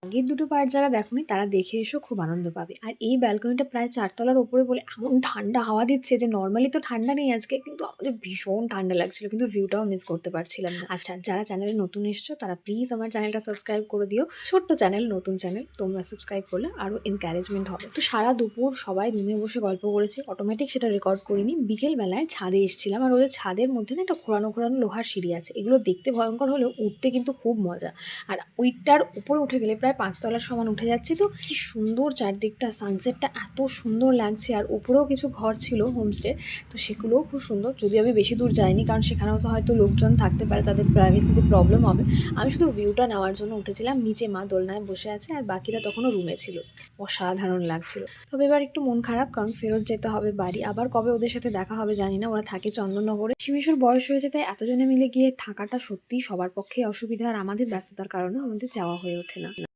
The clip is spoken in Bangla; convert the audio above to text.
আগের দুটো পার্ট যারা দেখোনি তারা দেখে এসো, খুব আনন্দ পাবে। আর এই ব্যালকনিটা প্রায় ৪ তলার উপরে বলে এমন ঠান্ডা হাওয়া দিচ্ছে যে নরমালি তো ঠান্ডা নেই আজকে, কিন্তু আমাদের ভীষণ ঠান্ডা লাগছিল, কিন্তু ভিউটাও মিস করতে পারছিলাম না। আচ্ছা, যারা চ্যানেলে নতুন এসছো তারা প্লিজ আমার চ্যানেলটা সাবস্ক্রাইব করে দিও। ছোট্ট চ্যানেল, নতুন চ্যানেল, তোমরা সাবস্ক্রাইব করলে আরও এনকারেজমেন্ট হবে। তো সারা দুপুর সবাই রুমে বসে গল্প করেছি, অটোমেটিক সেটা রেকর্ড করিনি। বিকেলবেলায় ছাদে এসেছিলাম, আর ওদের ছাদের মধ্যে না একটা ঘোরানো ঘোরানো লোহার সিঁড়ি আছে। এগুলো দেখতে ভয়ঙ্কর হলেও উঠতে কিন্তু খুব মজা। আর ওইটার উপরে উঠে গেলে প্রায় ৫ তলার সমান উঠে যাচ্ছি। তো কি সুন্দর চারদিকটা, সানসেটটা এত সুন্দর লাগছে। আর উপরেও কিছু ঘর ছিল হোমস্টে, তো সেগুলোও খুব সুন্দর। যদি আমি বেশি দূর যাইনি, কারণ সেখানেও তো হয়তো লোকজন থাকতে পারে, তাদের প্রাইভেসিতে প্রবলেম হবে। আমি শুধু ভিউটা নেওয়ার জন্য উঠেছিলাম। নিচে মা দোলনায় বসে আছে আর বাকিরা তখনও রুমে ছিল। অসাধারণ লাগছিল। তবে এবার একটু মন খারাপ, কারণ ফেরত যেতে হবে বাড়ি। আবার কবে ওদের সাথে দেখা হবে জানি না, ওরা থাকে চন্দননগরে। শিমিশুর বয়স হয়েছে, তাই এতজনে মিলে গিয়ে থাকাটা সত্যিই সবার পক্ষে অসুবিধা, আর আমাদের ব্যস্ততার কারণে আমাদের যাওয়া হয়ে ওঠে না।